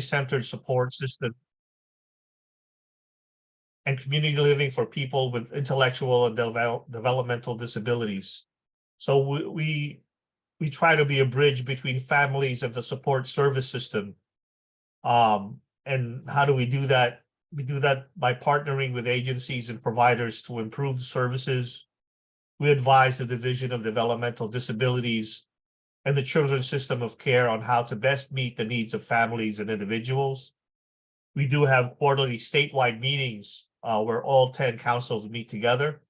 centered support system and community living for people with intellectual and developmental disabilities. So we try to be a bridge between families and the support service system. And how do we do that? We do that by partnering with agencies and providers to improve the services. We advise the Division of Developmental Disabilities and the Children's System of Care on how to best meet the needs of families and individuals. We do have quarterly statewide meetings where all 10 councils meet together.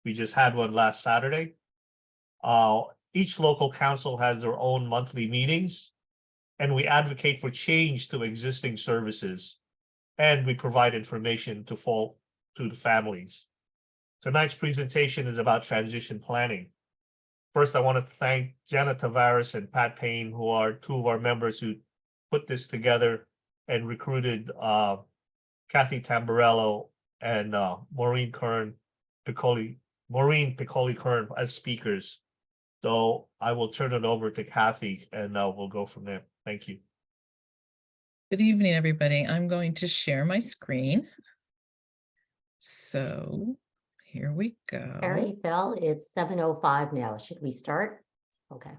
We just had one last Saturday. Each local council has their own monthly meetings, and we advocate for change to existing services, and we provide information to the families. Tonight's presentation is about transition planning. First, I want to thank Janet Tavares and Pat Payne, who are two of our members who put this together and recruited Kathy Tamburello and Maureen Piccoli-Kern as speakers. So I will turn it over to Kathy and we'll go from there. Thank you. Good evening, everybody. I'm going to share my screen. So here we go. Harry, Phil, it's 7:05 now. Should we start? Okay.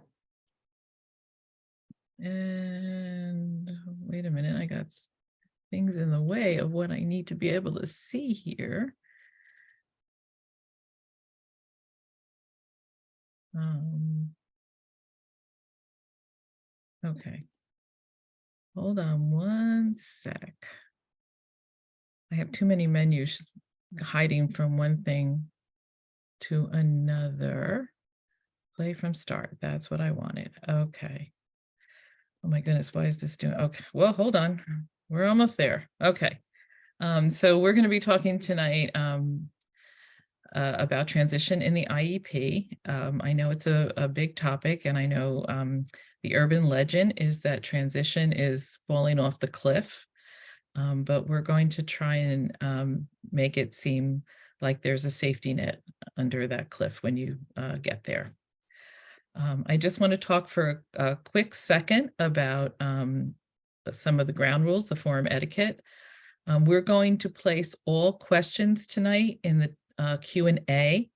And wait a minute, I got things in the way of what I need to be able to see here. Okay. Hold on one sec. I have too many menus hiding from one thing to another. Play from start. That's what I wanted. Okay. Oh my goodness, why is this doing? Okay, well, hold on. We're almost there. Okay. So we're going to be talking tonight about transition in the IEP. I know it's a big topic, and I know the urban legend is that transition is falling off the cliff, but we're going to try and make it seem like there's a safety net under that cliff when you get there. I just want to talk for a quick second about some of the ground rules, the forum etiquette. We're going to place all questions tonight in the Q&A.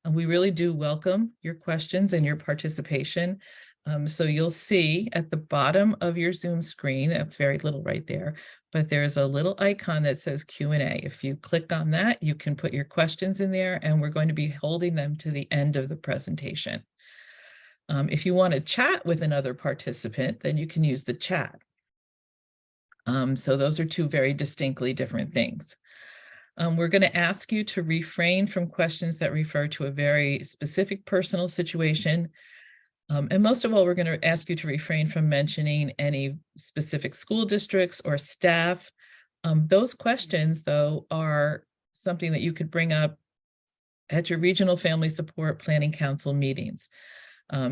And we really do welcome your questions and your participation. So you'll see at the bottom of your Zoom screen, that's very little right there, but there's a little icon that says Q&A. If you click on that, you can put your questions in there, and we're going to be holding them to the end of the presentation. If you want to chat with another participant, then you can use the chat. So those are two very distinctly different things. We're going to ask you to refrain from questions that refer to a very specific personal situation. And most of all, we're going to ask you to refrain from mentioning any specific school districts or staff. Those questions, though, are something that you could bring up at your Regional Family Support Planning Council meetings.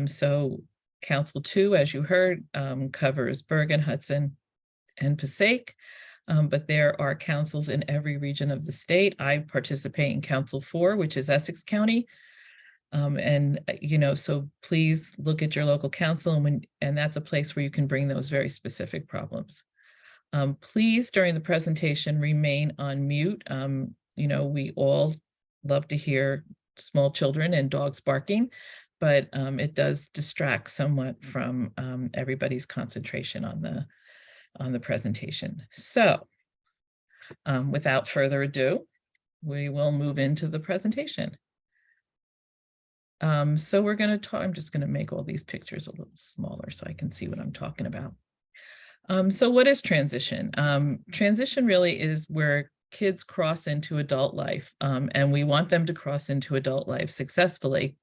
So Council 2, as you heard, covers Bergen, Hudson, and Passaic, but there are councils in every region of the state. I participate in Council 4, which is Essex County. And, you know, so please look at your local council, and that's a place where you can bring those very specific problems. Please, during the presentation, remain on mute. You know, we all love to hear small children and dogs barking, but it does distract somewhat from everybody's concentration on the presentation. So without further ado, we will move into the presentation. So we're going to talk, I'm just going to make all these pictures a little smaller so I can see what I'm talking about. So what is transition? Transition really is where kids cross into adult life, and we want them to cross into adult life successfully.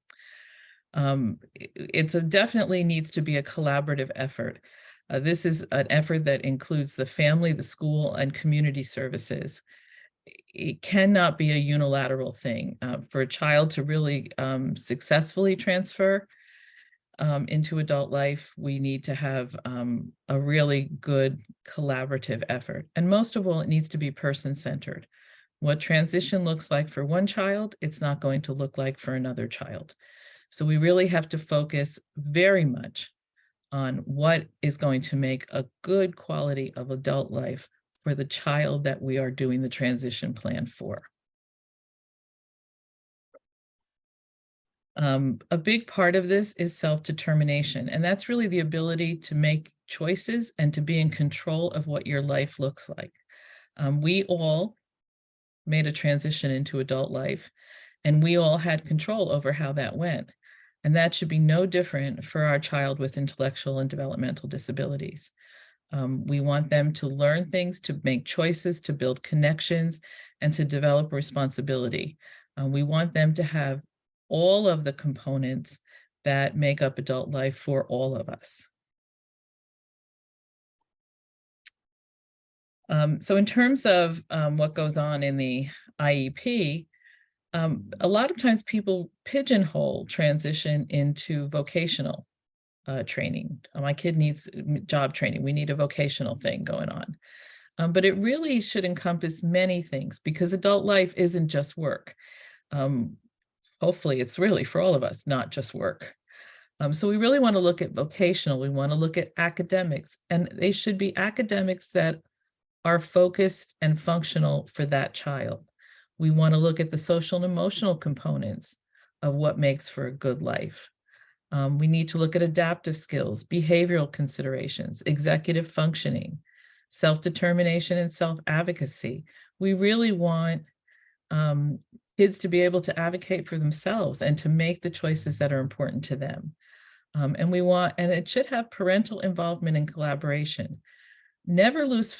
It definitely needs to be a collaborative effort. This is an effort that includes the family, the school, and community services. It cannot be a unilateral thing. For a child to really successfully transfer into adult life, we need to have a really good collaborative effort. And most of all, it needs to be person-centered. What transition looks like for one child, it's not going to look like for another child. So we really have to focus very much on what is going to make a good quality of adult life for the child that we are doing the transition plan for. A big part of this is self-determination, and that's really the ability to make choices and to be in control of what your life looks like. We all made a transition into adult life, and we all had control over how that went. And that should be no different for our child with intellectual and developmental disabilities. We want them to learn things, to make choices, to build connections, and to develop responsibility. We want them to have all of the components that make up adult life for all of us. So in terms of what goes on in the IEP, a lot of times people pigeonhole transition into vocational training. My kid needs job training. We need a vocational thing going on. But it really should encompass many things, because adult life isn't just work. Hopefully it's really for all of us, not just work. So we really want to look at vocational. We want to look at academics, and they should be academics that are focused and functional for that child. We want to look at the social and emotional components of what makes for a good life. We need to look at adaptive skills, behavioral considerations, executive functioning, self-determination, and self-advocacy. We really want kids to be able to advocate for themselves and to make the choices that are important to them. And it should have parental involvement and collaboration. Never lose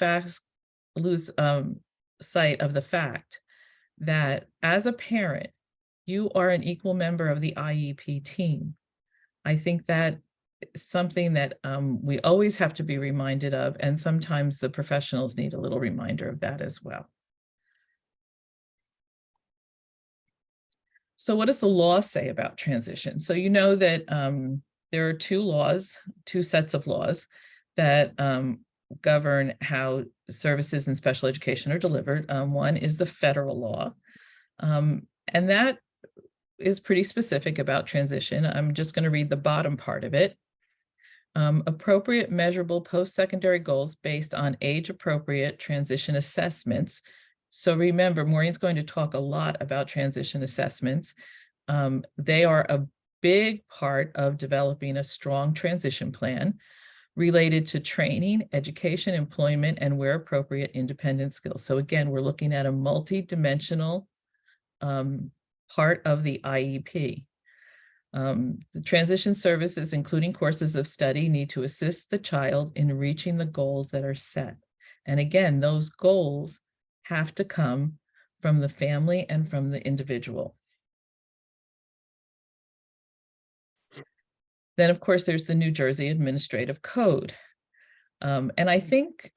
sight of the fact that as a parent, you are an equal member of the IEP team. I think that is something that we always have to be reminded of, and sometimes the professionals need a little reminder of that as well. So what does the law say about transition? So you know that there are two sets of laws that govern how services in special education are delivered. One is the federal law, and that is pretty specific about transition. I'm just going to read the bottom part of it. Appropriate measurable post-secondary goals based on age-appropriate transition assessments. So remember, Maureen's going to talk a lot about transition assessments. They are a big part of developing a strong transition plan related to training, education, employment, and where appropriate, independent skills. So again, we're looking at a multi-dimensional part of the IEP. The transition services, including courses of study, need to assist the child in reaching the goals that are set. And again, those goals have to come from the family and from the individual. Then, of course, there's the New Jersey Administrative Code. And I think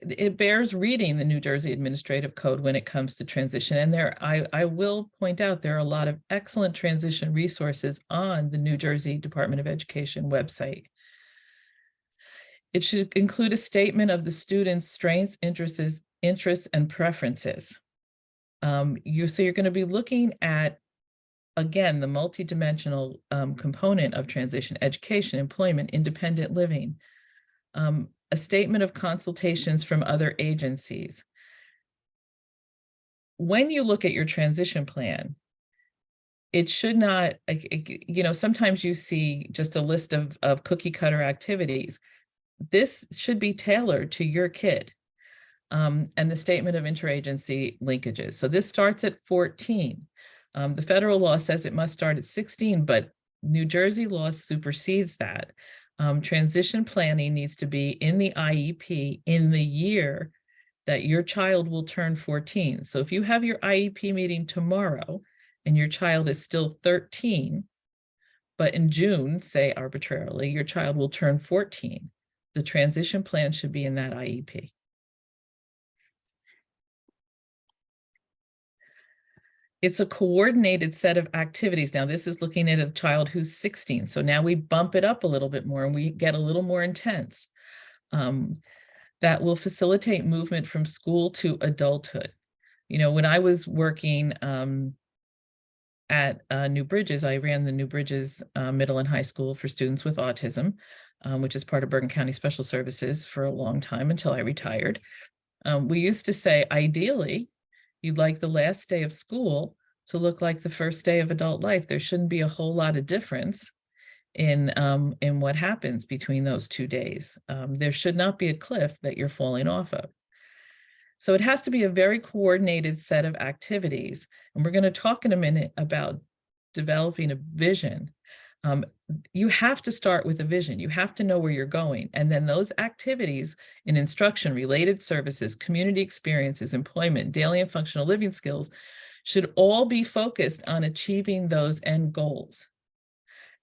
it bears reading the New Jersey Administrative Code when it comes to transition. And I will point out there are a lot of excellent transition resources on the New Jersey Department of Education website. It should include a statement of the student's strengths, interests, and preferences. So you're going to be looking at, again, the multidimensional component of transition: education, employment, independent living, a statement of consultations from other agencies. When you look at your transition plan, it should not, sometimes you see just a list of cookie cutter activities. This should be tailored to your kid. And the statement of interagency linkages. So this starts at 14. The federal law says it must start at 16, but New Jersey law supersedes that. Transition planning needs to be in the IEP in the year that your child will turn 14. So if you have your IEP meeting tomorrow and your child is still 13, but in June, say arbitrarily, your child will turn 14, the transition plan should be in that IEP. It's a coordinated set of activities. Now, this is looking at a child who's 16. So now we bump it up a little bit more and we get a little more intense. That will facilitate movement from school to adulthood. When I was working at New Bridges, I ran the New Bridges Middle and High School for students with autism. which is part of Bergen County Special Services for a long time until I retired. We used to say, ideally, you'd like the last day of school to look like the first day of adult life. There shouldn't be a whole lot of difference in what happens between those 2 days. There should not be a cliff that you're falling off of. So it has to be a very coordinated set of activities. And we're going to talk in a minute about developing a vision. You have to start with a vision. You have to know where you're going. And then those activities in instruction, related services, community experiences, employment, daily and functional living skills should all be focused on achieving those end goals.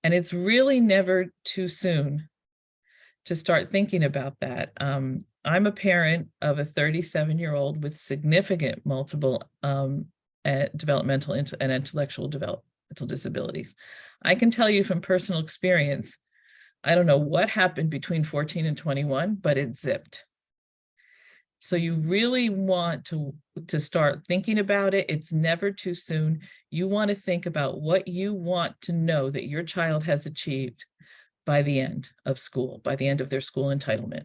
And it's really never too soon to start thinking about that. I'm a parent of a 37-year-old with significant multiple developmental and intellectual developmental disabilities. I can tell you from personal experience, I don't know what happened between 14 and 21, but it zipped. So you really want to start thinking about it. It's never too soon. You want to think about what you want to know that your child has achieved by the end of school, by the end of their school entitlement.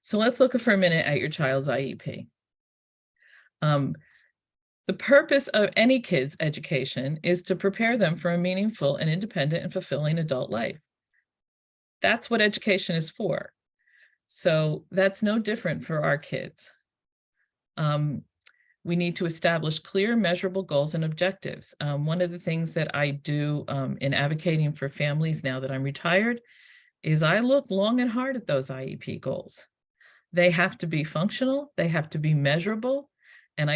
So let's look for a minute at your child's IEP. The purpose of any kid's education is to prepare them for a meaningful and independent and fulfilling adult life. That's what education is for. So that's no different for our kids. We need to establish clear, measurable goals and objectives. One of the things that I do in advocating for families now that I'm retired is I look long and hard at those IEP goals. They have to be functional, they have to be measurable, and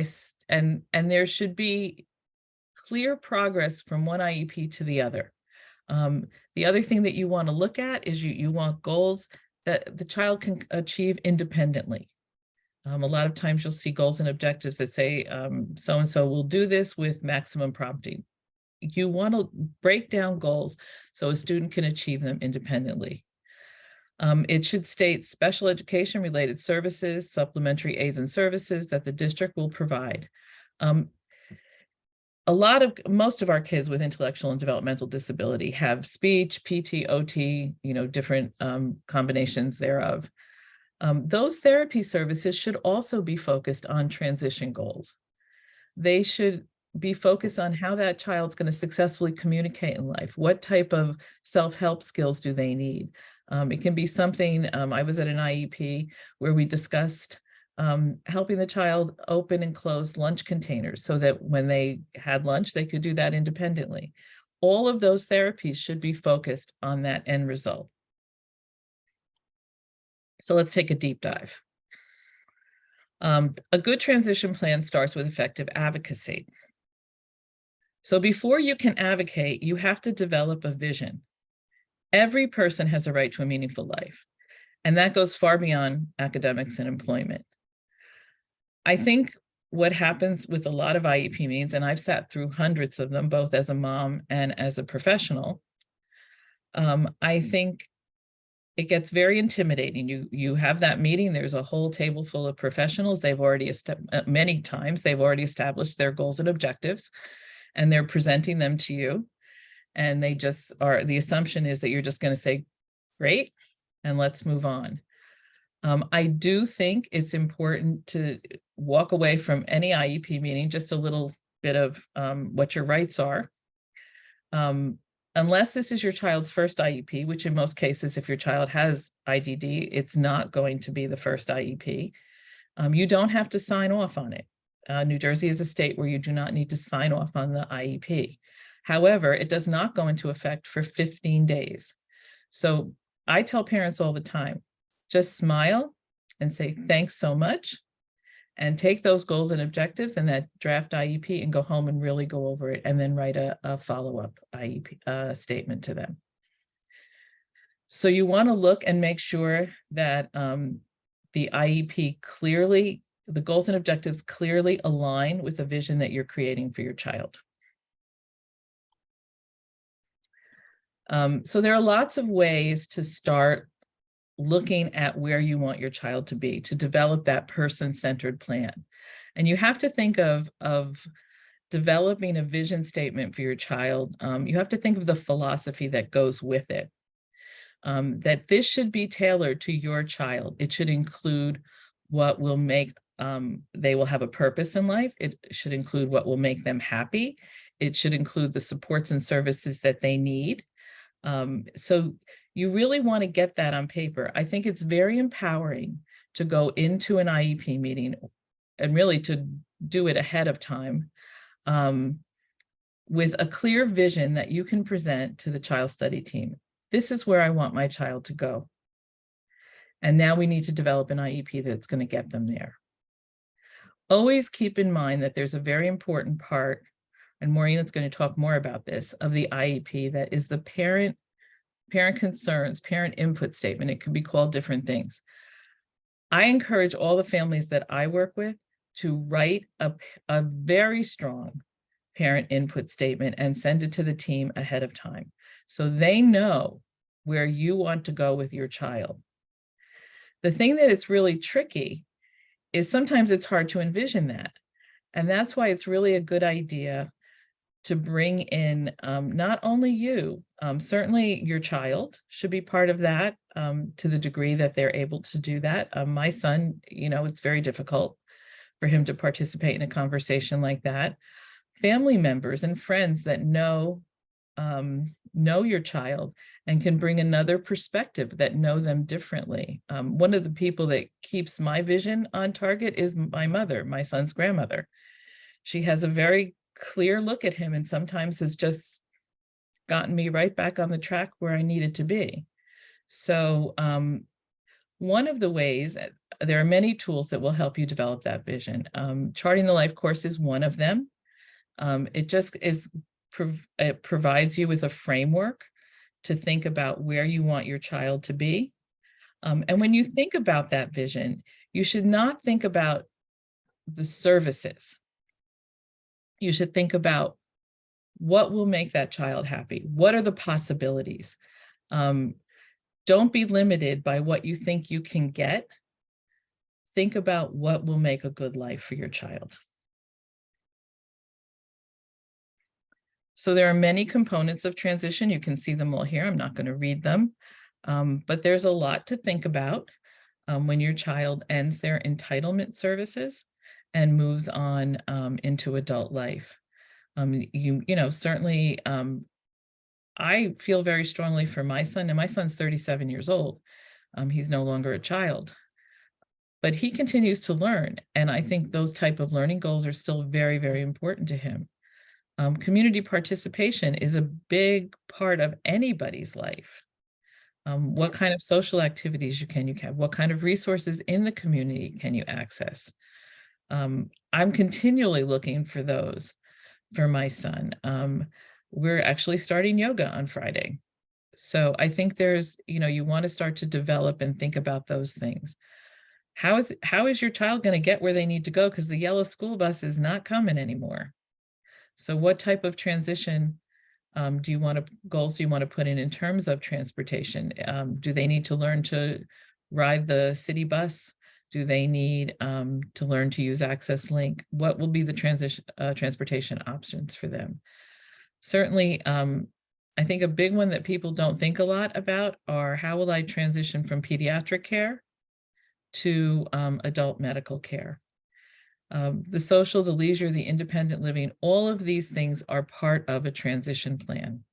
there should be clear progress from one IEP to the other. The other thing that you want to look at is you want goals that the child can achieve independently. A lot of times you'll see goals and objectives that say, so-and-so will do this with maximum prompting. You want to break down goals so a student can achieve them independently. It should state special education related services, supplementary aids and services that the district will provide. Most of our kids with intellectual and developmental disability have speech, PT, OT, different combinations thereof. Those therapy services should also be focused on transition goals. They should be focused on how that child's going to successfully communicate in life. What type of self-help skills do they need? It can be something, I was at an IEP where we discussed helping the child open and close lunch containers so that when they had lunch, they could do that independently. All of those therapies should be focused on that end result. So let's take a deep dive. A good transition plan starts with effective advocacy. So before you can advocate, you have to develop a vision. Every person has a right to a meaningful life, and that goes far beyond academics and employment. I think what happens with a lot of IEP meetings, and I've sat through hundreds of them, both as a mom and as a professional, I think it gets very intimidating. You have that meeting, there's a whole table full of professionals. They've already, many times, they've already established their goals and objectives, and they're presenting them to you. And they just are, the assumption is that you're just going to say, great, and let's move on. I do think it's important to walk away from any IEP meeting, just a little bit of what your rights are. Unless this is your child's first IEP, which in most cases, if your child has IDD, it's not going to be the first IEP. You don't have to sign off on it. New Jersey is a state where you do not need to sign off on the IEP. However, it does not go into effect for 15 days. So I tell parents all the time, just smile and say, thanks so much, and take those goals and objectives and that draft IEP and go home and really go over it, and then write a follow-up IEP statement to them. So you want to look and make sure that the IEP clearly, the goals and objectives clearly align with the vision that you're creating for your child. So there are lots of ways to start looking at where you want your child to be, to develop that person-centered plan. And you have to think of developing a vision statement for your child, you have to think of the philosophy that goes with it. That this should be tailored to your child. It should include what will make they will have a purpose in life. It should include what will make them happy. It should include the supports and services that they need. So you really want to get that on paper. I think it's very empowering to go into an IEP meeting and really to do it ahead of time with a clear vision that you can present to the child study team. This is where I want my child to go. And now we need to develop an IEP that's going to get them there. Always keep in mind that there's a very important part, and Maureen is going to talk more about this, of the IEP that is the parent concerns, parent input statement. It could be called different things. I encourage all the families that I work with to write a very strong parent input statement and send it to the team ahead of time, so they know where you want to go with your child. The thing that is really tricky is sometimes it's hard to envision that. And that's why it's really a good idea to bring in not only you, certainly your child should be part of that to the degree that they're able to do that. My son, it's very difficult for him to participate in a conversation like that. Family members and friends that know your child and can bring another perspective, that know them differently. One of the people that keeps my vision on target is my mother, my son's grandmother. She has a very clear look at him and sometimes has just gotten me right back on the track where I needed to be. So one of the ways, there are many tools that will help you develop that vision. Charting the Life course is one of them. It provides you with a framework to think about where you want your child to be. And when you think about that vision, you should not think about the services. You should think about what will make that child happy. What are the possibilities? Don't be limited by what you think you can get. Think about what will make a good life for your child. So there are many components of transition. You can see them all here. I'm not going to read them, but there's a lot to think about when your child ends their entitlement services and moves on into adult life. Certainly, I feel very strongly for my son, and my son's 37 years old. He's no longer a child, but he continues to learn. And I think those type of learning goals are still very, very important to him. Community participation is a big part of anybody's life. What kind of social activities can you have? What kind of resources in the community can you access? I'm continually looking for those for my son. We're actually starting yoga on Friday. So I think there's, you want to start to develop and think about those things. How is your child going to get where they need to go? Because the yellow school bus is not coming anymore. So what type of transition goals do you want to put in terms of transportation? Do they need to learn to ride the city bus? Do they need to learn to use Access Link? What will be the transportation options for them? Certainly, I think a big one that people don't think a lot about are, how will I transition from pediatric care to adult medical care? The social, the leisure, the independent living, all of these things are part of a transition plan.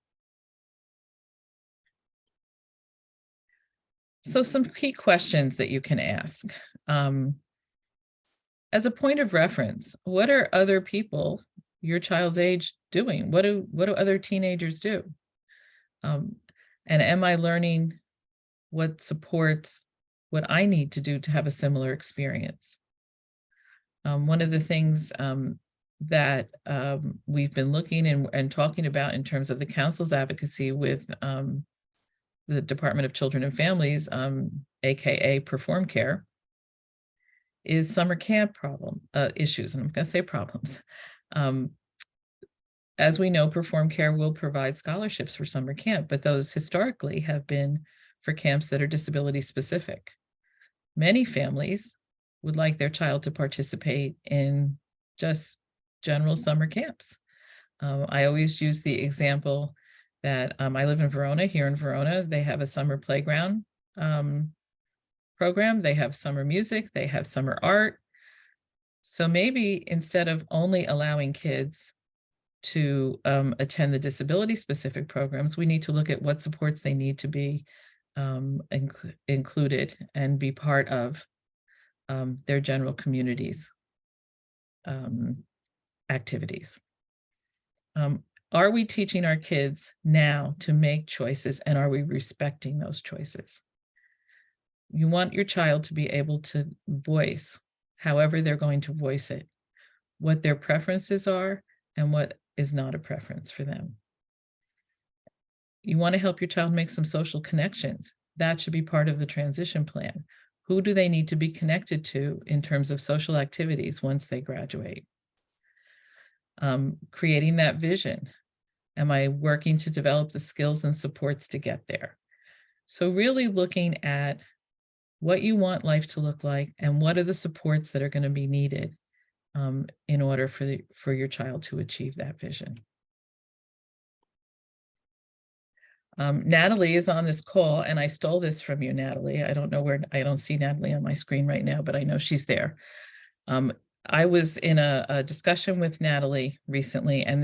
So some key questions that you can ask. As a point of reference, what are other people your child's age doing? What do other teenagers do? And am I learning what supports what I need to do to have a similar experience? One of the things that we've been looking and talking about in terms of the council's advocacy with the Department of Children and Families, AKA Perform Care, is summer camp issues. And I'm going to say problems. As we know, Perform Care will provide scholarships for summer camp, but those historically have been for camps that are disability specific. Many families would like their child to participate in just general summer camps. I always use the example that I live in Verona. Here in Verona, they have a summer playground program. They have summer music, they have summer art. So maybe instead of only allowing kids to attend the disability-specific programs, we need to look at what supports they need to be included and be part of their general communities activities. Are we teaching our kids now to make choices, and are we respecting those choices? You want your child to be able to voice, however they're going to voice it, what their preferences are and what is not a preference for them. You want to help your child make some social connections. That should be part of the transition plan. Who do they need to be connected to in terms of social activities once they graduate? Creating that vision. Am I working to develop the skills and supports to get there? So really looking at what you want life to look like and what are the supports that are going to be needed in order for your child to achieve that vision. Natalie is on this call, and I stole this from you, Natalie. I don't know where, I don't see Natalie on my screen right now, but I know she's there. I was in a discussion with Natalie recently, and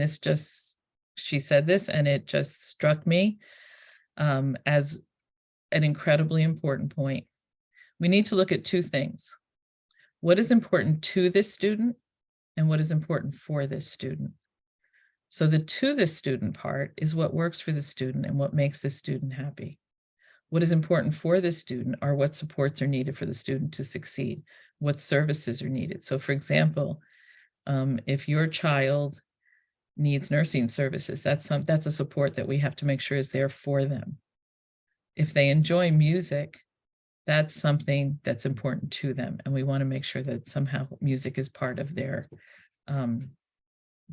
she said this, and it just struck me as an incredibly important point. We need to look at two things. What is important to this student and what is important for this student? So the to this student part is what works for the student and what makes the student happy. What is important for the student are what supports are needed for the student to succeed, what services are needed. So for example, if your child needs nursing services, that's a support that we have to make sure is there for them. If they enjoy music, that's something that's important to them. And we want to make sure that somehow music is part of their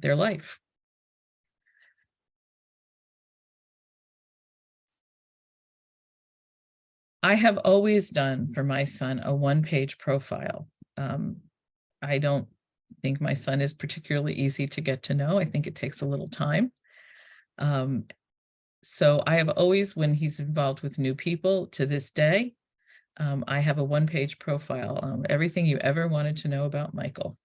life. I have always done for my son a one-page profile. I don't think my son is particularly easy to get to know. I think it takes a little time. So I have always, when he's involved with new people to this day, I have a one-page profile, everything you ever wanted to know about Michael.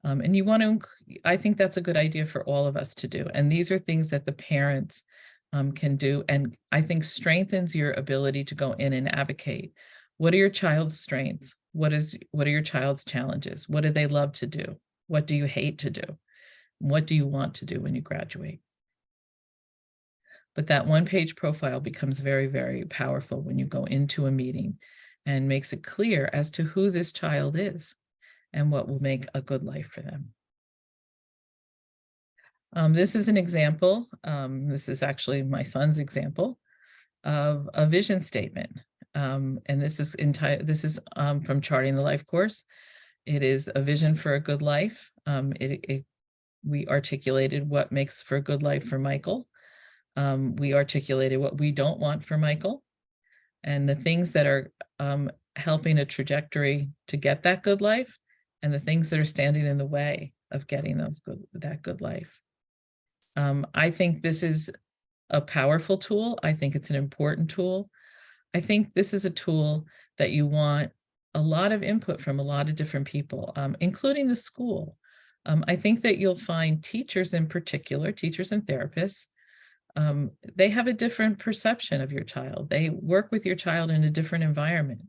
And you want to, I think that's a good idea for all of us to do. And these are things that the parents can do, and I think strengthens your ability to go in and advocate. What are your child's strengths? What are your child's challenges? What do they love to do? What do you hate to do? What do you want to do when you graduate? But that one-page profile becomes very, very powerful when you go into a meeting and makes it clear as to who this child is and what will make a good life for them. This is an example. This is actually my son's example of a vision statement. And this is from Charting the Life course. It is a vision for a good life. We articulated what makes for a good life for Michael. We articulated what we don't want for Michael and the things that are helping a trajectory to get that good life and the things that are standing in the way of getting that good life. I think this is a powerful tool. I think it's an important tool. I think this is a tool that you want a lot of input from a lot of different people, including the school. I think that you'll find teachers in particular, teachers and therapists, they have a different perception of your child. They work with your child in a different environment.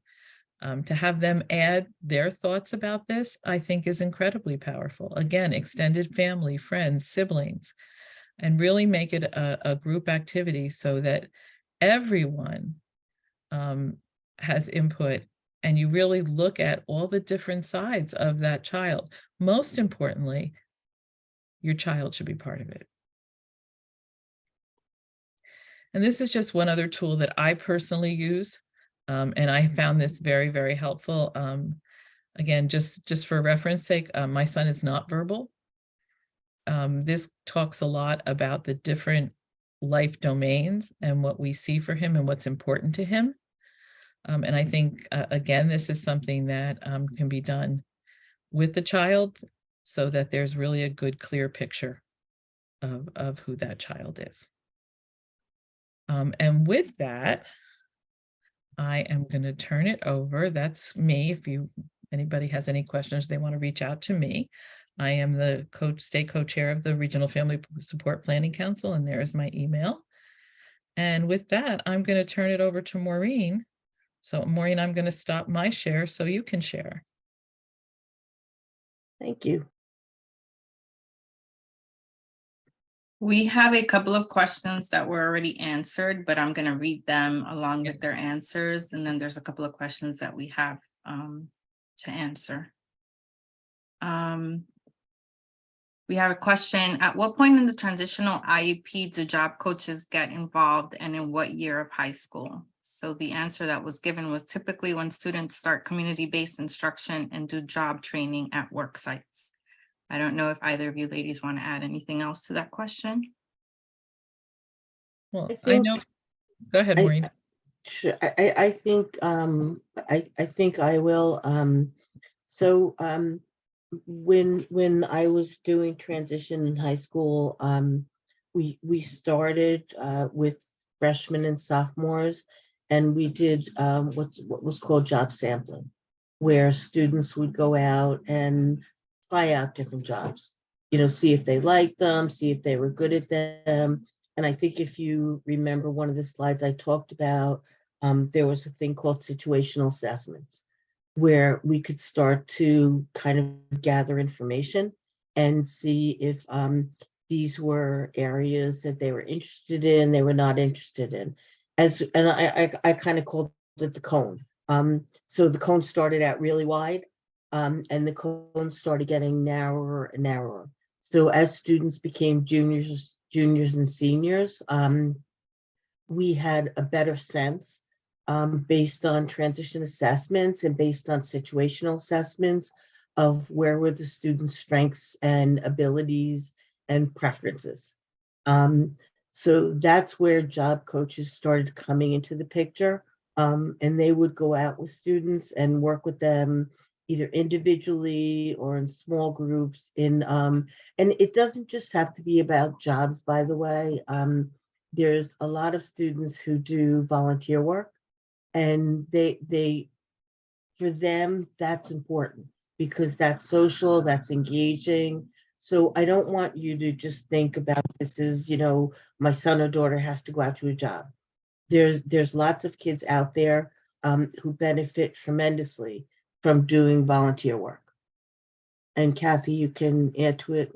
To have them add their thoughts about this, I think is incredibly powerful. Again, extended family, friends, siblings, and really make it a group activity so that everyone has input and you really look at all the different sides of that child. Most importantly, your child should be part of it. And this is just one other tool that I personally use. And I found this very, very helpful. Again, just for reference sake, my son is not verbal. This talks a lot about the different life domains and what we see for him and what's important to him. And I think, again, this is something that can be done with the child so that there's really a good, clear picture of who that child is. And with that, I am going to turn it over. That's me. If anybody has any questions, they want to reach out to me. I am the state co-chair of the Regional Family Support Planning Council, and there is my email. And with that, I'm going to turn it over to Maureen. So Maureen, I'm going to stop my share so you can share. Thank you. We have a couple of questions that were already answered, but I'm going to read them along with their answers. And then there's a couple of questions that we have to answer. We have a question. At what point in the transitional IEP do job coaches get involved, and in what year of high school? So the answer that was given was typically when students start community-based instruction and do job training at work sites. I don't know if either of you ladies want to add anything else to that question. Well, I I know. Go ahead, Maureen. Sure. I think I think I will. So when I was doing transition in high school, we started with freshmen and sophomores, and we did what was called job sampling, where students would go out and try out different jobs, see if they liked them, see if they were good at them. And I think if you remember one of the slides I talked about, there was a thing called situational assessments, where we could start to kind of gather information and see if these were areas that they were interested in, they were not interested in. And I kind of called it the cone. So the cone started out really wide, and the cone started getting narrower and narrower. So as students became juniors and seniors, we had a better sense, based on transition assessments and based on situational assessments, of where were the students' strengths and abilities and preferences. So that's where job coaches started coming into the picture, and they would go out with students and work with them either individually or in small groups. And it doesn't just have to be about jobs, by the way. There's a lot of students who do volunteer work, and they for them that's important because that's social, that's engaging. So I don't want you to just think about this as, my son or daughter has to go out to a job. There's lots of kids out there who benefit tremendously from doing volunteer work. And Kathy, you can add to it.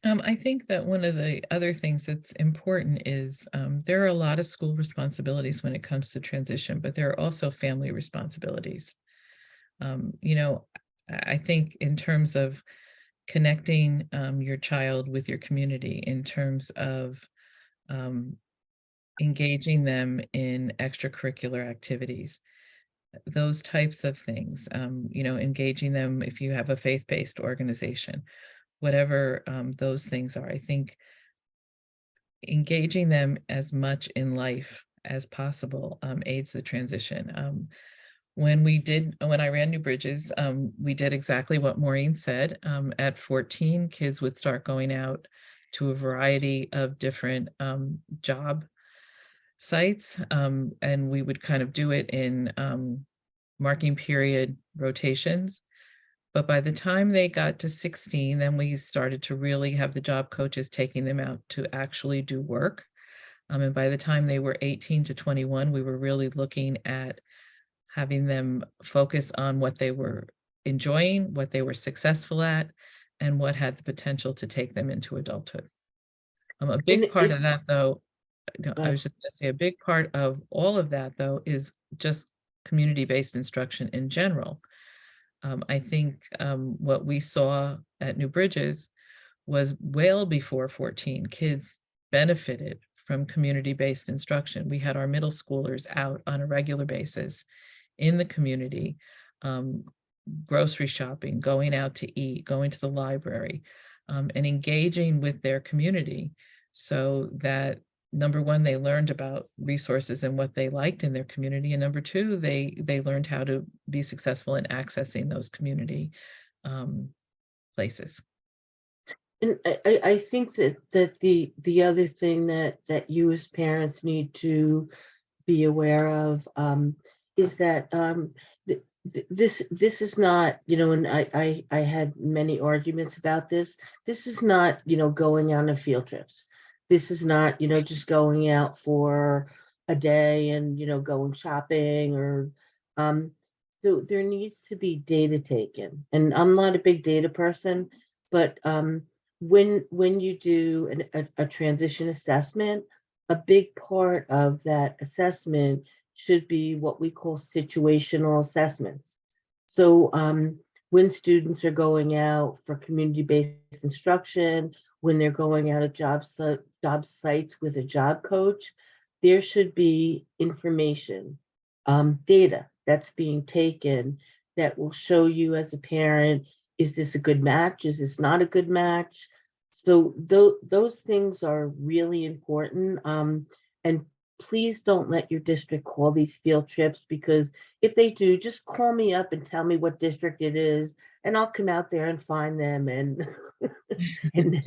I think that one of the other things that's important is there are a lot of school responsibilities when it comes to transition, but there are also family responsibilities. I think in terms of connecting your child with your community, in terms of engaging them in extracurricular activities, those types of things, engaging them if you have a faith-based organization, whatever those things are. I think engaging them as much in life as possible aids the transition. When I ran New Bridges, we did exactly what Maureen said. At 14, kids would start going out to a variety of different job sites, and we would kind of do it in marking period rotations. But by the time they got to 16, then we started to really have the job coaches taking them out to actually do work. And by the time they were 18 to 21, we were really looking at having them focus on what they were enjoying, what they were successful at, and what had the potential to take them into adulthood. A big part of that, though, I was just going to say, a big part of all of that, though, is just community-based instruction in general. I think what we saw at New Bridges was well before 14, kids benefited from community-based instruction. We had our middle schoolers out on a regular basis in the community, grocery shopping, going out to eat, going to the library, and engaging with their community, so that number one, they learned about resources and what they liked in their community. And number two, they learned how to be successful in accessing those community places. And I think that the other thing that you as parents need to be aware of is that this is not, and I had many arguments about this. This is not, going on field trips. This is not, just going out for a day and, going shopping or so there needs to be data taken. And I'm not a big data person, but when you do a transition assessment, a big part of that assessment should be what we call situational assessments. So when students are going out for community-based instruction, when they're going out at job sites with a job coach, there should be information, data that's being taken that will show you as a parent, is this a good match? Is this not a good match? So those things are really important. And please don't let your district call these field trips, because if they do, just call me up and tell me what district it is, and I'll come out there and find them and and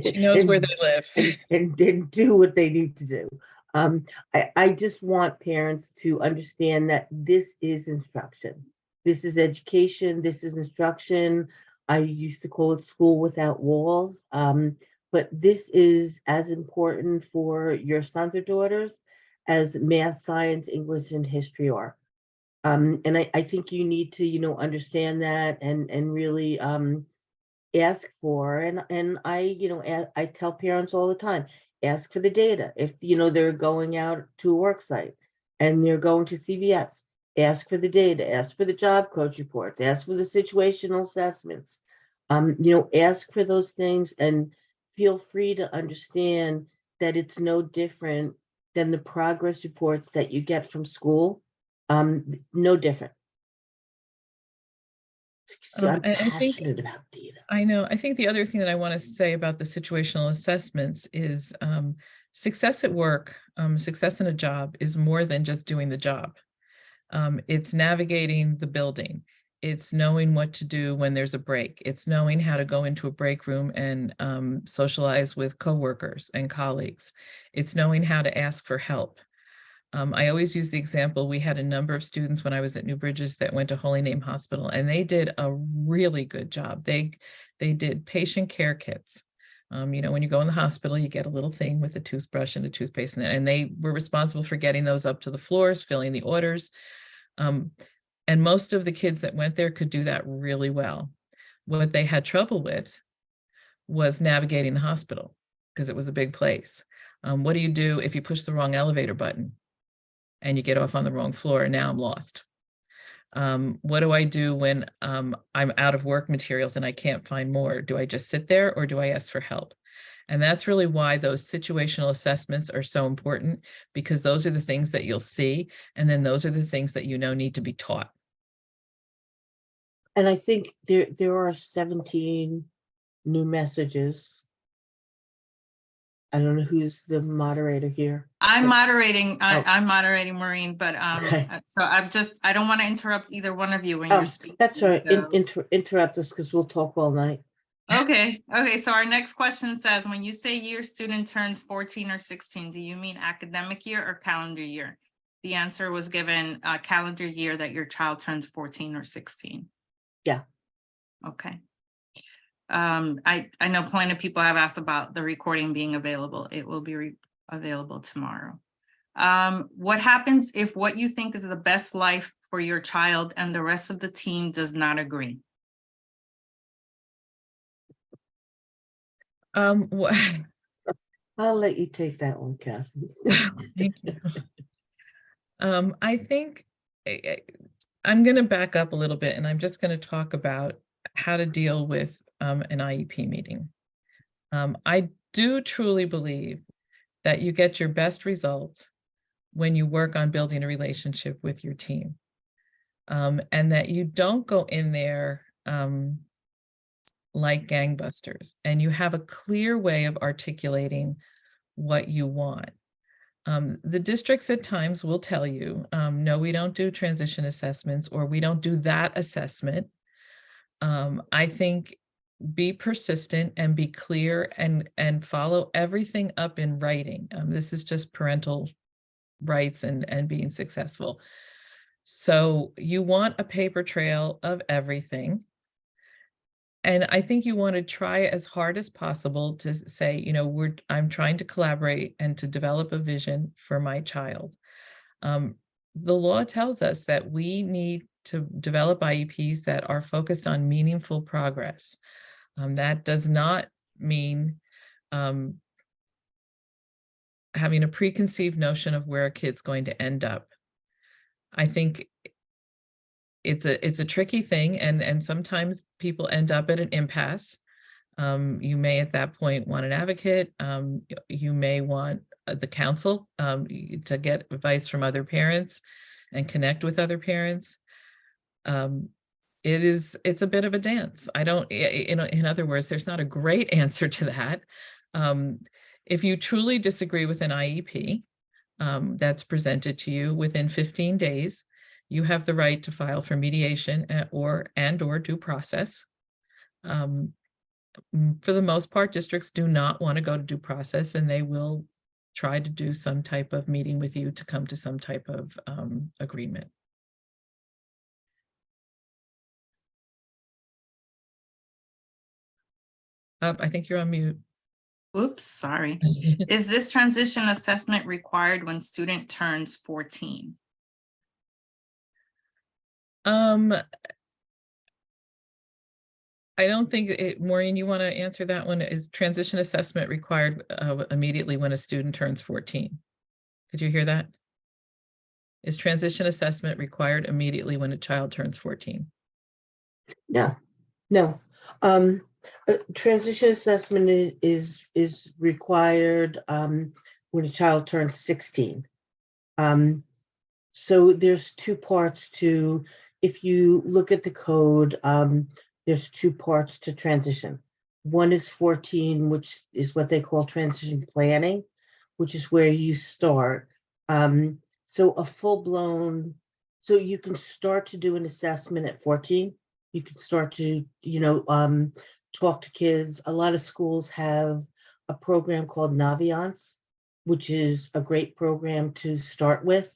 She knows where they live. and then do what they need to do. I just want parents to understand that this is instruction. This is education. This is instruction. I used to call it school without walls. But this is as important for your sons or daughters as math, science, English, and history are. And I think you need to, understand that and really ask for, and I tell parents all the time, ask for the data. If, they're going out to a work site and they're going to CVS, ask for the data, ask for the job coach reports, ask for the situational assessments, ask for those things, and feel free to understand that it's no different than the progress reports that you get from school. No different. See, I'm And I think, passionate about data. I know, I think the other thing that I want to say about the situational assessments is success at work, success in a job is more than just doing the job. It's navigating the building. It's knowing what to do when there's a break. It's knowing how to go into a break room and socialize with coworkers and colleagues. It's knowing how to ask for help. I always use the example, we had a number of students when I was at New Bridges that went to Holy Name Hospital, and they did a really good job. They did patient care kits. When you go in the hospital, you get a little thing with a toothbrush and a toothpaste, and they were responsible for getting those up to the floors, filling the orders. And most of the kids that went there could do that really well. What they had trouble with was navigating the hospital, because it was a big place. What do you do if you push the wrong elevator button and you get off on the wrong floor and now I'm lost? What do I do when I'm out of work materials and I can't find more? Do I just sit there or do I ask for help? And that's really why those situational assessments are so important, because those are the things that you'll see. And then those are the things that need to be taught. And I think there are 17 new messages. I don't know who's the moderator here. I'm moderating, Oh. I'm moderating, Maureen, but Okay. so I don't want to interrupt either one of you when you're speaking. That's right. so- Interrupt us because we'll talk all night. Okay, so our next question says, when you say year student turns 14 or 16, do you mean academic year or calendar year? The answer was given calendar year that your child turns 14 or 16. Yeah. Okay. I know plenty of people have asked about the recording being available. It will be available tomorrow. What happens if what you think is the best life for your child and the rest of the team does not agree? I'll let you take that one, Kathy. Thank you. I think I'm going to back up a little bit, and I'm just going to talk about how to deal with an IEP meeting. I do truly believe that you get your best results when you work on building a relationship with your team, and that you don't go in there like gangbusters, and you have a clear way of articulating what you want. The districts at times will tell you, no, we don't do transition assessments, or we don't do that assessment. I think be persistent and be clear and follow everything up in writing. This is just parental rights and being successful. So you want a paper trail of everything. And I think you want to try as hard as possible to say, you know, I'm trying to collaborate and to develop a vision for my child. The law tells us that we need to develop IEPs that are focused on meaningful progress. That does not mean having a preconceived notion of where a kid's going to end up. I think it's a tricky thing, and sometimes people end up at an impasse. You may at that point want an advocate. You may want the counsel to get advice from other parents and connect with other parents. It's a bit of a dance. In other words, there's not a great answer to that. If you truly disagree with an IEP that's presented to you within 15 days, you have the right to file for mediation or due process. For the most part, districts do not want to go to due process, and they will try to do some type of meeting with you to come to some type of agreement. I think you're on mute. Oops, sorry. Is this transition assessment required when student turns 14? I don't think Maureen, you want to answer that one? Is transition assessment required immediately when a student turns 14? Did you hear that? Is transition assessment required immediately when a child turns 14? No. Transition assessment is required when a child turns 16. So there's two parts to, if you look at the code, there's two parts to transition. One is 14, which is what they call transition planning, which is where you start. So a full-blown, so you can start to do an assessment at 14. You can start to, talk to kids. A lot of schools have a program called Naviance, which is a great program to start with.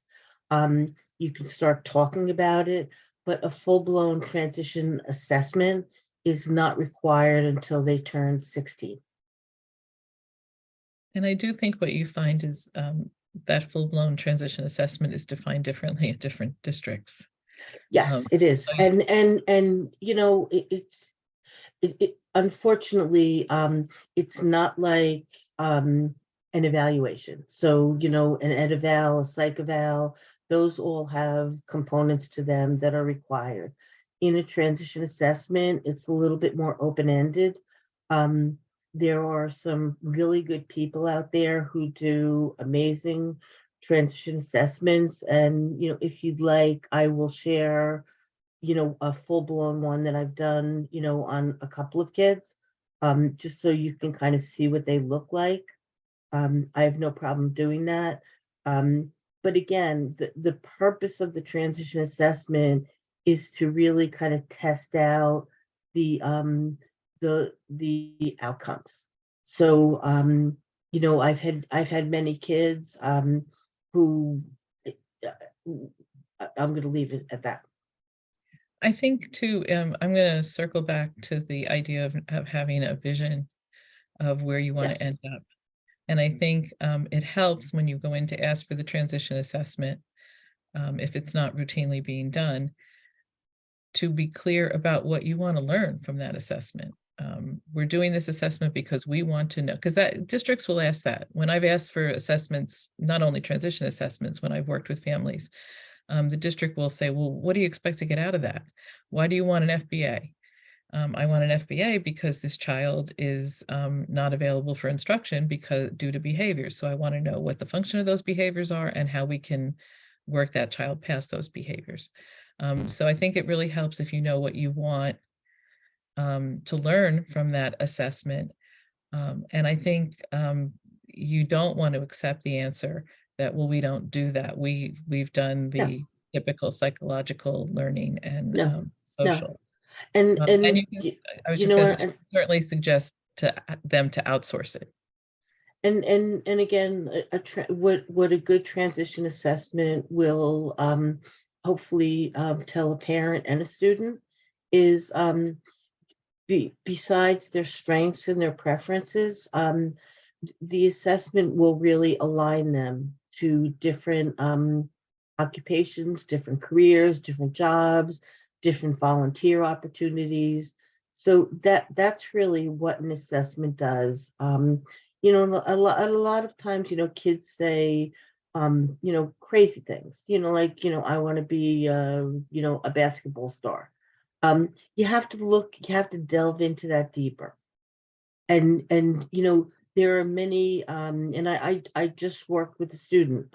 You can start talking about it, but a full-blown transition assessment is not required until they turn 16. And I do think what you find is that full-blown transition assessment is defined differently in different districts. Yes, it is. And it unfortunately, it's not like an evaluation. So, an ed eval, a psych eval, those all have components to them that are required. In a transition assessment, it's a little bit more open-ended. There are some really good people out there who do amazing transition assessments. And, if you'd like, I will share a full-blown one that I've done, on a couple of kids, just so you can kind of see what they look like. I have no problem doing that. But again, the purpose of the transition assessment is to really kind of test out the outcomes. So, I've had many kids who I'm going to leave it at that. I think too, I'm going to circle back to the idea of having a vision of where you want to end up. And I think it helps when you go in to ask for the transition assessment, if it's not routinely being done, to be clear about what you want to learn from that assessment. We're doing this assessment because we want to know, because that districts will ask that. When I've asked for assessments, not only transition assessments, when I've worked with families, the district will say, well, what do you expect to get out of that? Why do you want an FBA? I want an FBA because this child is not available for instruction due to behaviors. So I want to know what the function of those behaviors are and how we can work that child past those behaviors. So I think it really helps if you know what you want to learn from that assessment. And I think you don't want to accept the answer that, well, we don't do that. We've done the typical psychological learning and social. And, And and, you can, I was you just know, gonna say, and, certainly suggest to them to outsource it. and again, what a good transition assessment will hopefully tell a parent and a student is besides their strengths and their preferences, the assessment will really align them to different occupations, different careers, different jobs, different volunteer opportunities. So that's really what an assessment does. A lot of times, kids say, crazy things, I want to be, a basketball star. You have to you have to delve into that deeper. And there are many, and I just worked with a student.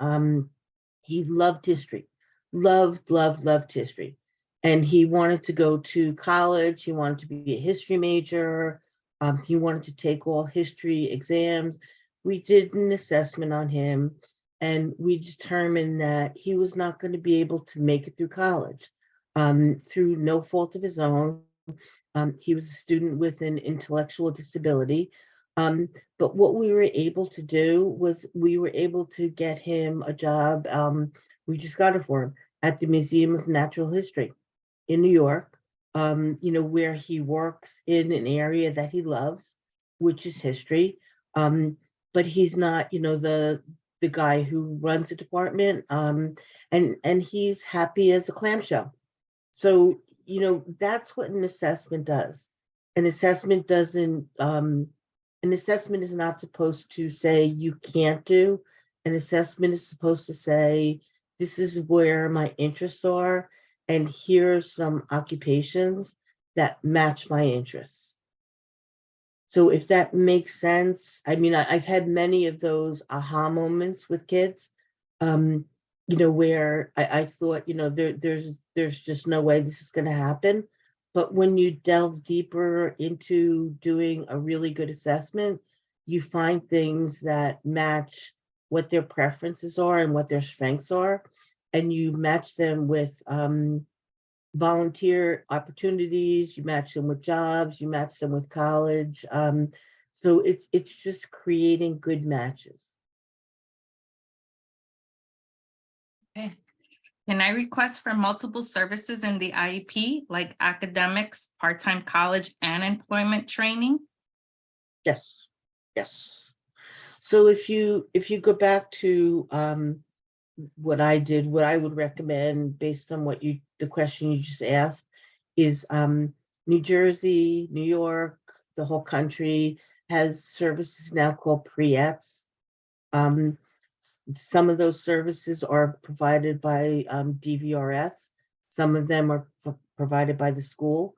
He loved history, loved history. And he wanted to go to college. He wanted to be a history major. He wanted to take all history exams. We did an assessment on him, and we determined that he was not going to be able to make it through college, through no fault of his own. He was a student with an intellectual disability. Um, but what we were able to do was we were able to get him a job. We just got it for him at the Museum of Natural History in New York, where he works in an area that he loves, which is history. But he's not, the guy who runs the department. And he's happy as a clamshell. So, that's what an assessment does. An assessment doesn't, an assessment is not supposed to say you can't do. An assessment is supposed to say, this is where my interests are, and here's some occupations that match my interests. So if that makes sense, I mean, I've had many of those aha moments with kids, where I thought, there's just no way this is going to happen. But when you delve deeper into doing a really good assessment, you find things that match what their preferences are and what their strengths are, and you match them with volunteer opportunities, you match them with jobs, you match them with college. So it's just creating good matches. Okay. Can I request for multiple services in the IEP, like academics, part-time college, and employment training? Yes, yes. So if you go back to what I did, what I would recommend based on the question you just asked is New Jersey, New York, the whole country has services now called pre-ETs. Some of those services are provided by DVRS. Some of them are provided by the school,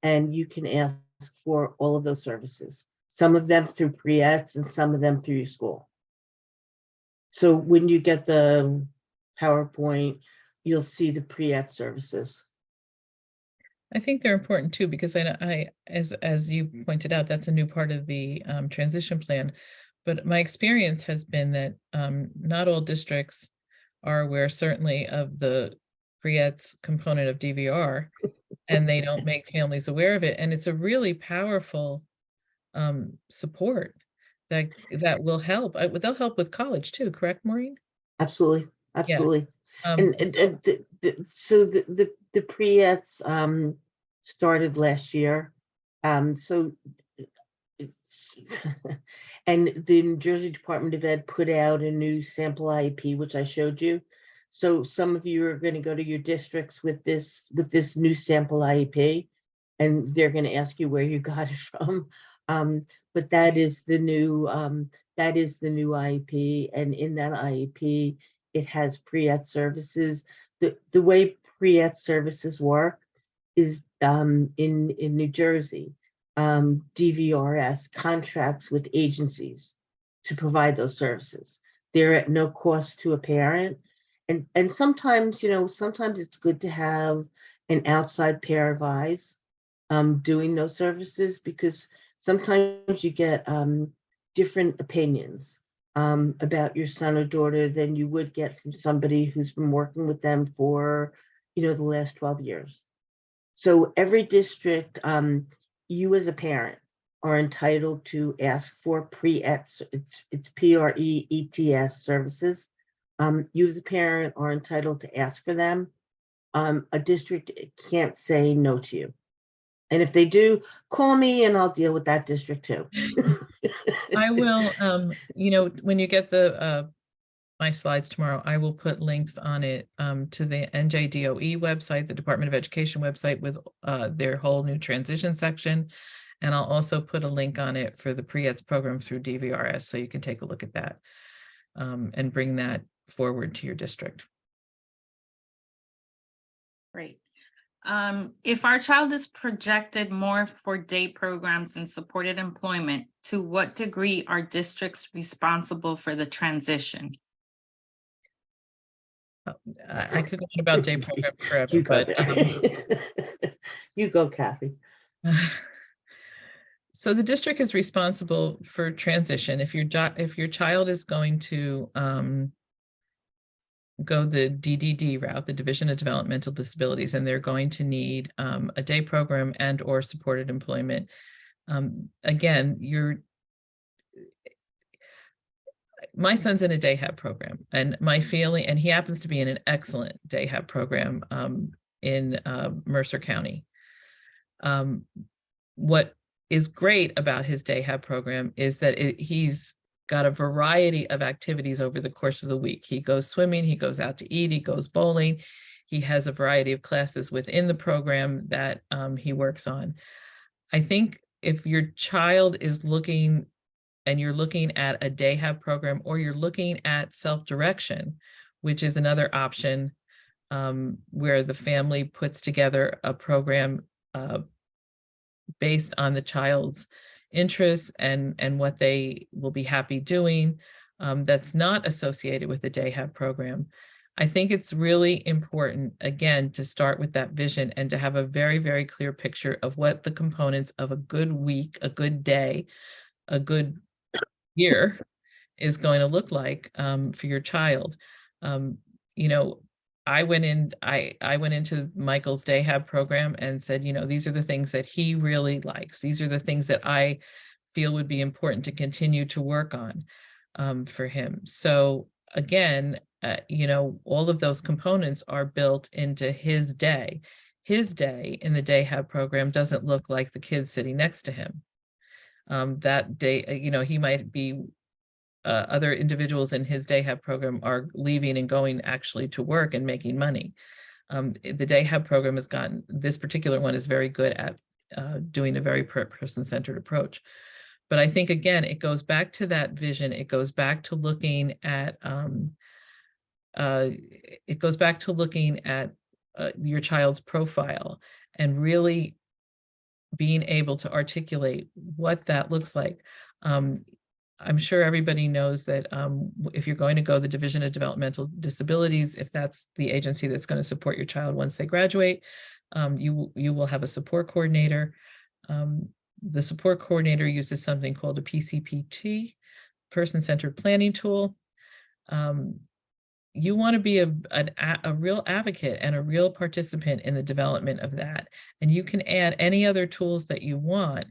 and you can ask for all of those services. Some of them through pre-ETs and some of them through your school. So when you get the PowerPoint, you'll see the pre-ET services. I think they're important too, because as you pointed out, that's a new part of the transition plan. But my experience has been that not all districts are aware, certainly, of the pre-ETs component of DVR, and they don't make families aware of it. And it's a really powerful support that will help. They'll help with college too, correct, Maureen? Absolutely, Yeah. absolutely. So And so the pre-ETs started last year. So and the New Jersey Department of Ed put out a new sample IEP, which I showed you. So some of you are going to go to your districts with this new sample IEP, and they're going to ask you where you got it from. But that is the new IEP, and in that IEP, it has pre-ET services. The way pre-ET services work is in New Jersey. DVRS contracts with agencies to provide those services. They're at no cost to a parent. And sometimes, sometimes it's good to have an outside pair of eyes doing those services, because sometimes you get different opinions about your son or daughter than you would get from somebody who's been working with them for, the last 12 years. So every district, you as a parent are entitled to ask for pre-ETS, it's PREETS services. You as a parent are entitled to ask for them. A district can't say no to you. And if they do, call me and I'll deal with that district too. I will, when you get the my slides tomorrow, I will put links on it to the NJDOE website, the Department of Education website with their whole new transition section. And I'll also put a link on it for the pre-ETS program through DVRS, so you can take a look at that and bring that forward to your district. Great. If our child is projected more for day programs and supported employment, to what degree are districts responsible for the transition? I could go on about day programs forever, You go but there. You go, Kathy. so the district is responsible for transition. If your child is going to go the DDD route, the Division of Developmental Disabilities, and they're going to need a day program and or supported employment. Again, my son's in a day hab program, and my feeling, and he happens to be in an excellent day hab program in Mercer County. What is great about his day hab program is that he's got a variety of activities over the course of the week. He goes swimming, he goes out to eat, he goes bowling. He has a variety of classes within the program that he works on. I think if your child is looking, and you're looking at a day hab program, or you're looking at self-direction, which is another option where the family puts together a program based on the child's interests and what they will be happy doing, that's not associated with the day hab program. I think it's really important, again, to start with that vision and to have a very, very clear picture of what the components of a good week, a good day, a good year is going to look like for your child. I went into Michael's day hab program and said, these are the things that he really likes. These are the things that I feel would be important to continue to work on for him. So again, all of those components are built into his day. His day in the day hab program doesn't look like the kid sitting next to him. That day, he might be other individuals in his day hab program are leaving and going actually to work and making money. The day hab program has gotten, this particular one is very good at doing a very person-centered approach. But I think, again, it goes back to that vision. It goes back to looking at your child's profile and really being able to articulate what that looks like. I'm sure everybody knows that if you're going to go the Division of Developmental Disabilities, if that's the agency that's going to support your child once they graduate, you will have a support coordinator. The support coordinator uses something called a PCPT, person-centered planning tool. You want to be a real advocate and a real participant in the development of that. And you can add any other tools that you want.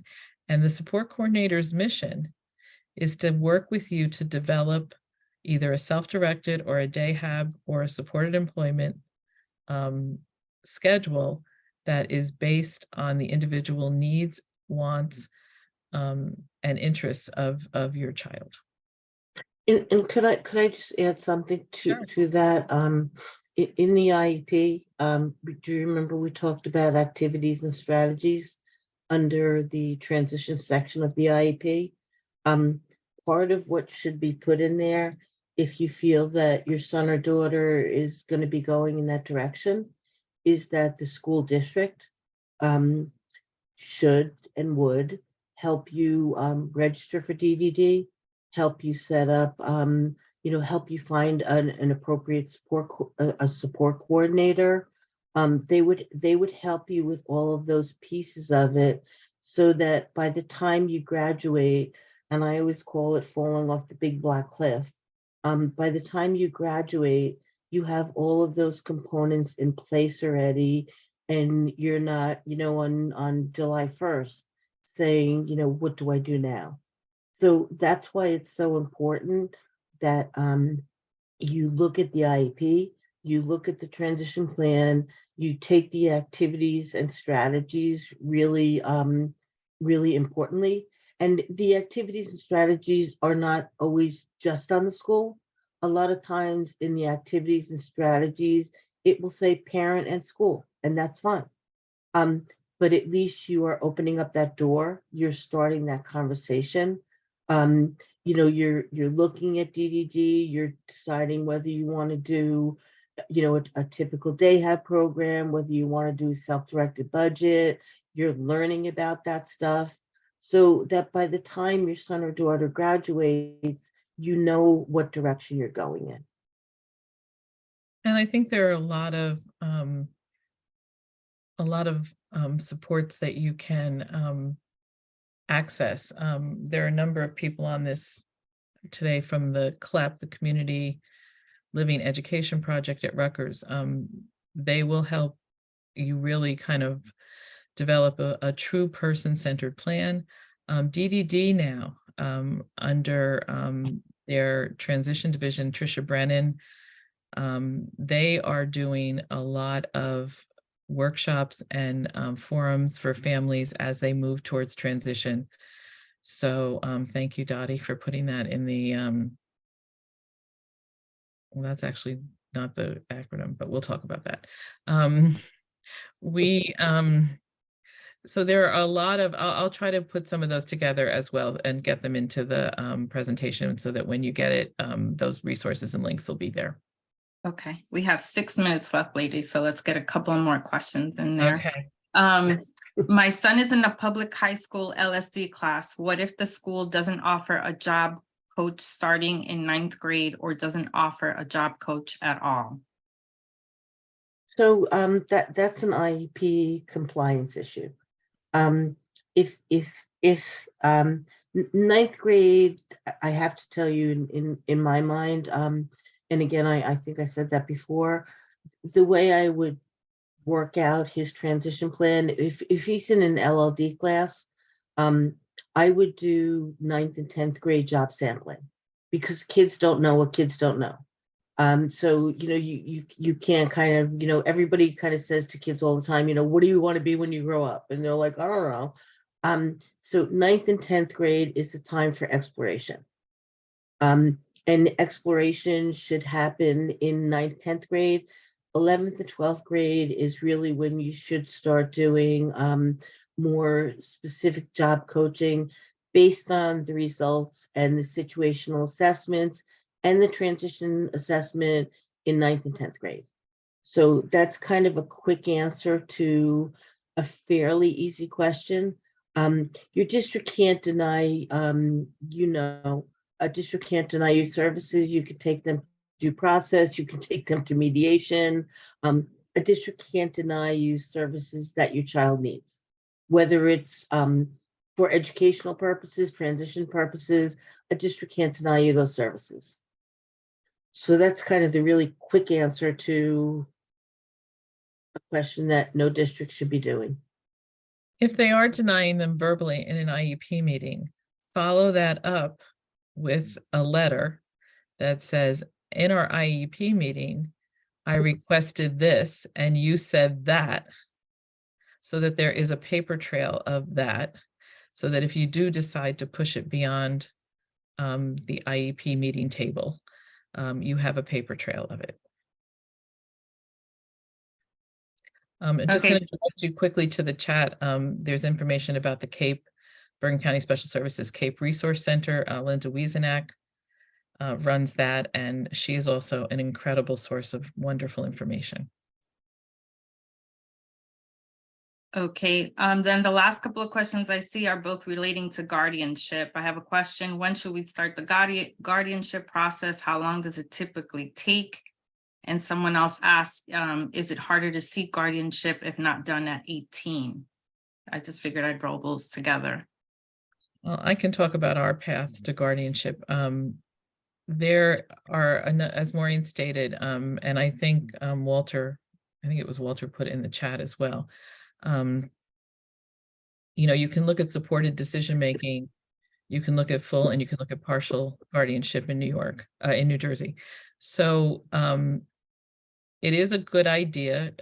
And the support coordinator's mission is to work with you to develop either a self-directed or a day hab or a supported employment schedule that is based on the individual needs, wants, and interests of your child. And could I just add something Sure. to that? In the IEP, do you remember we talked about activities and strategies under the transition section of the IEP? Part of what should be put in there, if you feel that your son or daughter is going to be going in that direction, is that the school district should and would help you register for DDD, help you set up, help you find an appropriate support coordinator. They would help you with all of those pieces of it, so that by the time you graduate, and I always call it falling off the big black cliff, by the time you graduate, you have all of those components in place already, and you're not, on July 1st saying, what do I do now? So that's why it's so important that you look at the IEP, you look at the transition plan, you take the activities and strategies really, really importantly. And the activities and strategies are not always just on the school. A lot of times in the activities and strategies, it will say parent and school, and that's fine. Um, but at least you are opening up that door, you're starting that conversation. You're looking at DDD, you're deciding whether you want to do, a typical day have program, whether you want to do self-directed budget, you're learning about that stuff. So that by the time your son or daughter graduates, you know what direction you're going in. And I think there are a lot of supports that you can access. There are a number of people on this today from the CLEP, the Community Living Education Project at Rutgers. They will help you really kind of develop a true person-centered plan. DDD now, under their transition division, Tricia Brennan, they are doing a lot of workshops and forums for families as they move towards transition. So thank you, Dottie, for putting that in the, well, that's actually not the acronym, but we'll talk about that. So there are a lot of, I'll try to put some of those together as well and get them into the presentation so that when you get it, those resources and links will be there. Okay, we have 6 minutes left, ladies, so let's get a couple more questions in there. Okay. My son is in a public high school LSD class. What if the school doesn't offer a job coach starting in 9th grade or doesn't offer a job coach at all? So that's an IEP compliance issue. If 9th grade, I have to tell you in my mind, and again, I think I said that before, the way I would work out his transition plan, if he's in an LLD class, I would do 9th and 10th grade job sampling, because kids don't know what kids don't know. So, you can't kind of, everybody kind of says to kids all the time, what do you want to be when you grow up? And they're like, I don't know. So 9th and 10th grade is the time for exploration. And exploration should happen in 9th, 10th grade. 11th and 12th grade is really when you should start doing more specific job coaching based on the results and the situational assessments and the transition assessment in 9th and 10th grade. So that's kind of a quick answer to a fairly easy question. Your district can't deny, a district can't deny you services. You could take them to due process, you can take them to mediation. A district can't deny you services that your child needs, whether it's for educational purposes, transition purposes, a district can't deny you those services. So that's kind of the really quick answer to a question that no district should be doing. If they are denying them verbally in an IEP meeting, follow that up with a letter that says, in our IEP meeting, I requested this and you said that, so that there is a paper trail of that, so that if you do decide to push it beyond the IEP meeting table, you have a paper trail of it. Just going to direct you quickly to the chat. There's information about the CAPE, Bergen County Special Services CAPE Resource Center. Linda Wiesenack runs that, and she is also an incredible source of wonderful information. Okay, then the last couple of questions I see are both relating to guardianship. I have a question. When should we start the guardianship process? How long does it typically take? And someone else asked, is it harder to seek guardianship if not done at 18? I just figured I'd roll those together. Well, I can talk about our path to guardianship. There are, as Maureen stated, and I think Walter I think it was Walter put in the chat as well. You know, you can look at supported decision-making, you can look at full, and you can look at partial guardianship in New Jersey. So it is a good idea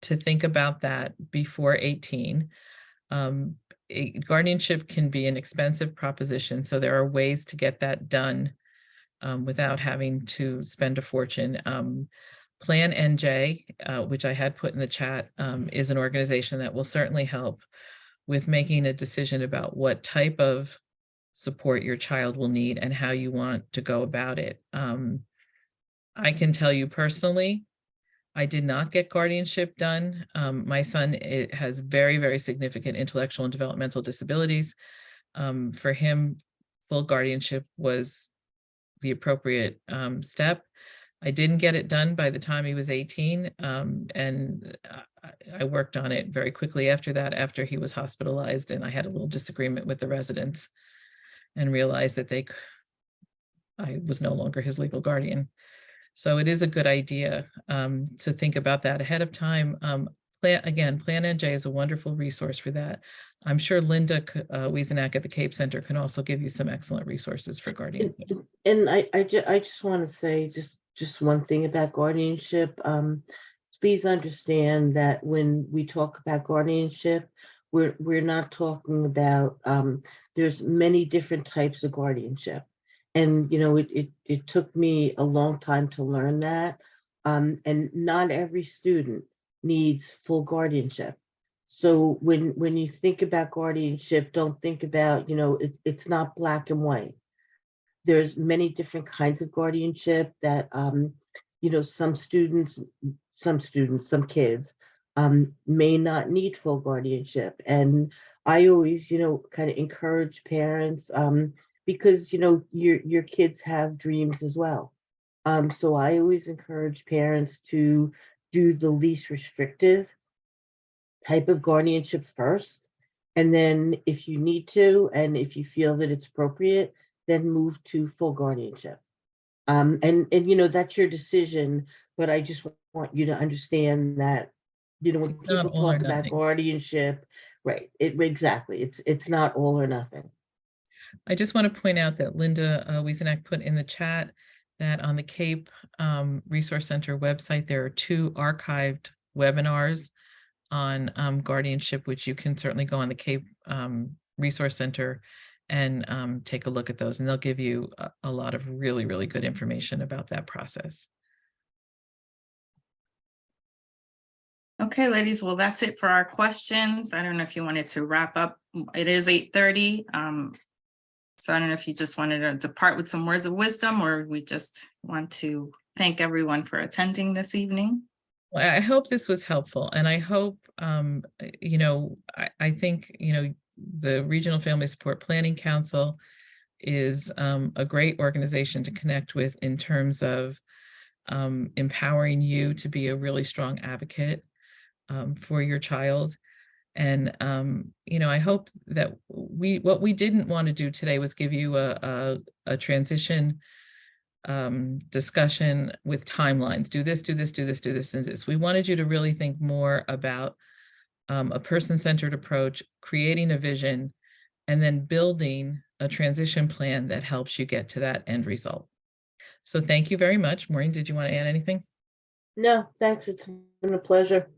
to think about that before 18. Guardianship can be an expensive proposition, so there are ways to get that done without having to spend a fortune. Plan NJ, which I had put in the chat, is an organization that will certainly help with making a decision about what type of support your child will need and how you want to go about it. I can tell you personally, I did not get guardianship done. My son has very, very significant intellectual and developmental disabilities. For him, full guardianship was the appropriate step. I didn't get it done by the time he was 18, and I worked on it very quickly after that, after he was hospitalized, and I had a little disagreement with the residents and realized that I was no longer his legal guardian. So it is a good idea to think about that ahead of time. Plan NJ is a wonderful resource for that. I'm sure Linda Wiesenack at the Cape Center can also give you some excellent resources for guardianship. And I just want to say just one thing about guardianship. Please understand that when we talk about guardianship, we're not talking about, there's many different types of guardianship. And, you know, it took me a long time to learn that. And not every student needs full guardianship. So when you think about guardianship, don't think about, you know, it's not black and white. There's many different kinds of guardianship that, you know, some kids may not need full guardianship. And I always, you know, kind of encourage parents, because, you know, your kids have dreams as well. So I always encourage parents to do the least restrictive type of guardianship first. And then if you need to, and if you feel that it's appropriate, then move to full guardianship. And you know, that's your decision, but I just want you to understand that, you know, when It's not people all or talk about nothing. guardianship, right, exactly, it's not all or nothing. I just want to point out that Linda Wiesenack put in the chat that on the Cape Resource Center website, there are 2 archived webinars on guardianship, which you can certainly go on the Cape Resource Center and take a look at those. And they'll give you a lot of really, really good information about that process. Okay, ladies, well, that's it for our questions. I don't know if you wanted to wrap up. It is 8:30. So I don't know if you just wanted to depart with some words of wisdom, or we just want to thank everyone for attending this evening. Well, I hope this was helpful, and I hope, you know, I think, you know, the Regional Family Support Planning Council is a great organization to connect with in terms of empowering you to be a really strong advocate for your child. And, you know, I hope that what we didn't want to do today was give you a transition discussion with timelines. Do this, do this, do this, do this, and this. We wanted you to really think more about a person-centered approach, creating a vision, and then building a transition plan that helps you get to that end result. So thank you very much. Maureen, did you want to add anything? No, thanks, it's been a pleasure.